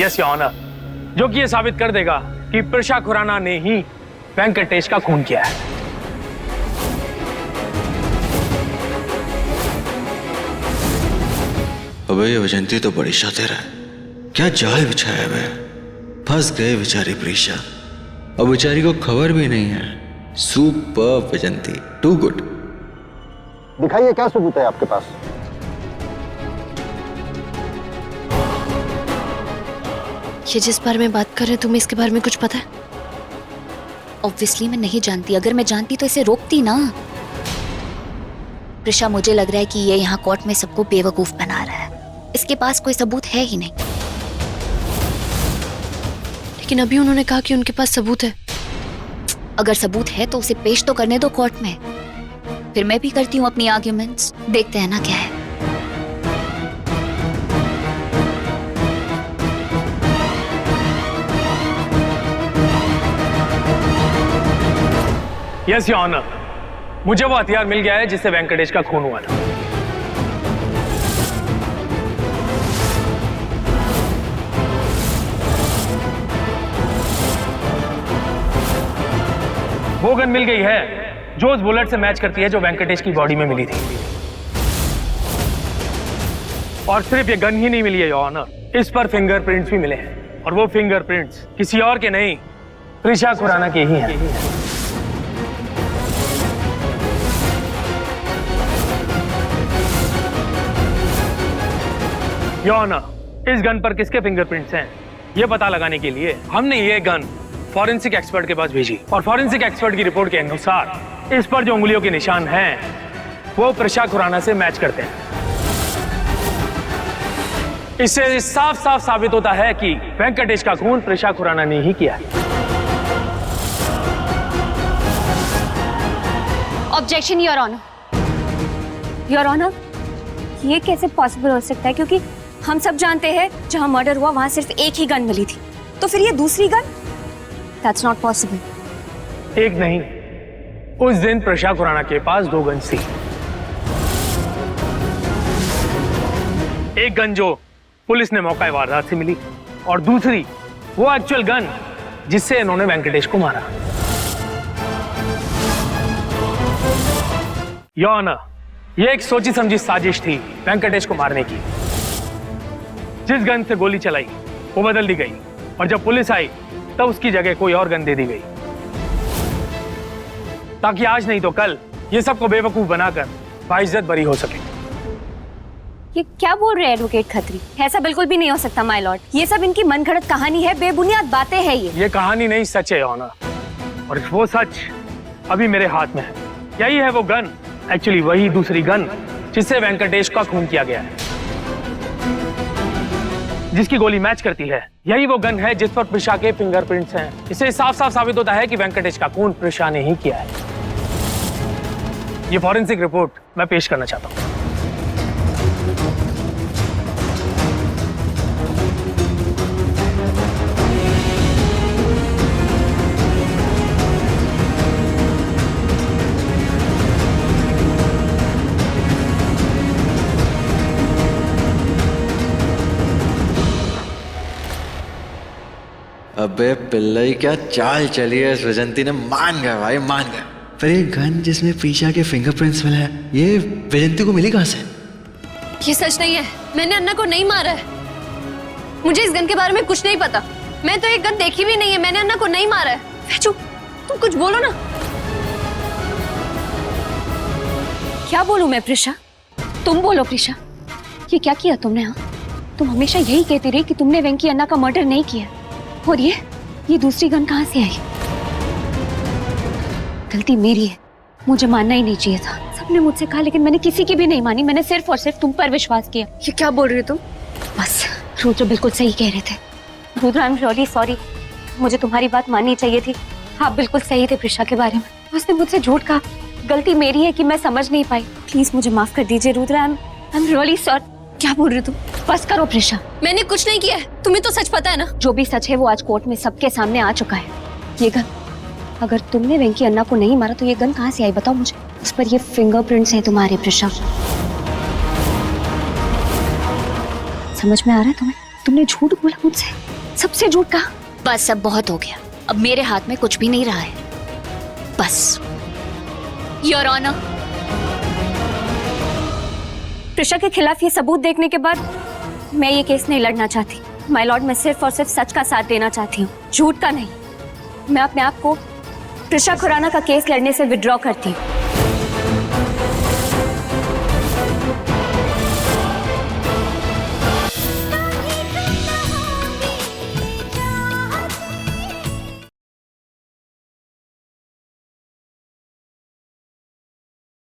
Yes your honour, जो कि ये साबित कर देगा कि प्रिशा खुराना ने ही वेंकटेश का खून किया है। अबे ये वैजंती तो बड़ी शातिर है, क्या जाल बिछाया है। फंस गए बेचारी प्रिशा, अब बेचारी को खबर भी नहीं है। सुपर वैजंती, टू गुड। दिखाइए क्या सबूत है आपके पास। ये जिस बारे में बात कर रहे हैं, तुम्हें इसके बारे में कुछ पता है? ऑब्वियसली मैं नहीं जानती, अगर मैं जानती तो इसे रोकती ना। प्रिशा, मुझे लग रहा है कि ये यहाँ कोर्ट में सबको बेवकूफ बना रहा है। इसके पास कोई सबूत है ही नहीं। लेकिन अभी उन्होंने कहा कि उनके पास सबूत है। अगर सबूत है तो उसे पेश तो करने दो कोर्ट में, फिर मैं भी करती हूँ अपनी आर्ग्यूमेंट्स। देखते हैं ना क्या है। यस योर ऑनर, मुझे वो हथियार मिल गया है जिससे वेंकटेश का खून हुआ था। वो गन मिल गई है जो उस बुलेट से मैच करती है जो वेंकटेश की बॉडी में मिली थी। और सिर्फ ये गन ही नहीं मिली है योर ऑनर, इस पर फिंगरप्रिंट्स भी मिले हैं, और वो फिंगरप्रिंट्स किसी और के नहीं, प्रिशा खुराना के ही हैं। योर ऑनर, इस गन पर किसके फिंगरप्रिंट्स हैं ये पता लगाने के लिए हमने ये गन फॉरेंसिक एक्सपर्ट के पास भेजी, और फॉरेंसिक एक्सपर्ट की रिपोर्ट के अनुसार इस पर जो उंगलियों के निशान हैं वो प्रिशा खुराना से मैच करते हैं। इससे साफ साफ साबित होता है कि वेंकटेश का खून प्रिशा खुराना ने ही किया है। Objection your honour. Your honour, ये कैसे पॉसिबल हो सकता है, क्योंकि हम सब जानते हैं जहां मर्डर हुआ वहां सिर्फ एक ही गन मिली थी, तो फिर ये दूसरी गन? That's not possible. एक नहीं, उस दिन प्रिशा खुराना के पास 2 गन थी। एक गन जो पुलिस ने मौका वारदात से मिली, और दूसरी वो एक्चुअल गन जिससे इन्होंने वेंकटेश को मारा। योर ऑनर, ये एक सोची समझी साजिश थी वेंकटेश को मारने की। जिस गन से गोली चलाई वो बदल दी गई, और जब पुलिस आई तब उसकी जगह कोई और गन दे दी गई, ताकि आज नहीं तो कल ये सबको बेवकूफ बनाकर बाइज्जत बरी हो सके। ये क्या बोल रहे हैं एडवोकेट खत्री? ऐसा बिल्कुल भी नहीं हो सकता माय लॉर्ड। ये सब इनकी मनगढ़ंत कहानी है, बेबुनियाद बातें हैं ये कहानी नहीं, सच है ऑनर, और वो सच अभी मेरे हाथ में है। यही है वो गन, एक्चुअली वही दूसरी गन जिससे वेंकटेश का खून किया गया है, जिसकी गोली मैच करती है। यही वो गन है जिस पर प्रिशा के फिंगरप्रिंट्स हैं। इससे साफ साफ साबित होता है कि वेंकटेश का खून प्रिशा ने ही किया है। ये फॉरेंसिक रिपोर्ट मैं पेश करना चाहता हूं। अबे पिल्लई, क्या चाल चली है इस वैजंती ने। मान गया भाई, मान गया। पर ये गन जिसमें प्रिशा के फिंगरप्रिंट्स मिले हैं, ये वैजंती को मिली कहां से? ये सच नहीं है, मैंने अन्ना को नहीं मारा है। मुझे इस गन के बारे में कुछ नहीं पता। मैं तो ये गन देखी भी नहीं है, मैंने अन्ना को नहीं मारा है। फैजू, तुम कुछ बोलो ना। क्या बोलूं मैं प्रिशा? तुम बोलो प्रिशा, ये क्या किया तुमने? हाँ, तुम हमेशा यही कहती रही कि तुमने वेंकी अन्ना का मर्डर नहीं किया, और ये दूसरी गन कहां से आई? गलती मेरी है, मुझे मानना ही नहीं चाहिए था। सबने मुझसे कहा लेकिन मैंने किसी की भी नहीं मानी। मैंने सिर्फ और सिर्फ तुम पर विश्वास किया। ये क्या बोल रही हो तुम? बस रुद्र बिल्कुल सही कह रहे थे। Rudra, I am really sorry, मुझे तुम्हारी बात माननी चाहिए थी। आप बिल्कुल सही थे प्रिशा के बारे में। उसने मुझसे झूठ कहा, गलती मेरी है कि मैं समझ नहीं पाई। प्लीज मुझे माफ कर दीजिए Rudra, I am really sorry. क्या बोल रही हो तुम? बस करो प्रिशा, मैंने कुछ नहीं किया है, तुम्हें तो सच पता है ना। जो भी सच है वो आज कोर्ट में सबके सामने आ चुका है। ये गन, अगर तुमने वेंकी अन्ना को नहीं मारा तो ये गन कहां से आई बताओ मुझे? उस पर ये फिंगरप्रिंट्स हैं तुम्हारे प्रिशा। समझ में आ रहा है तुम्हें? तुमने झूठ बोला मुझसे, सबसे झूठ कहा। बस अब बहुत हो गया, अब मेरे हाथ में कुछ भी नहीं रहा है। बस योर ऑनर। प्रिशा के खिलाफ ये सबूत देखने के बाद मैं ये केस नहीं लड़ना चाहती। माय लॉर्ड, मैं सिर्फ और सिर्फ सच का साथ देना चाहती हूँ, झूठ का नहीं। मैं अपने आप को प्रिशा खुराना का केस लड़ने से विड्रॉ करती हूँ।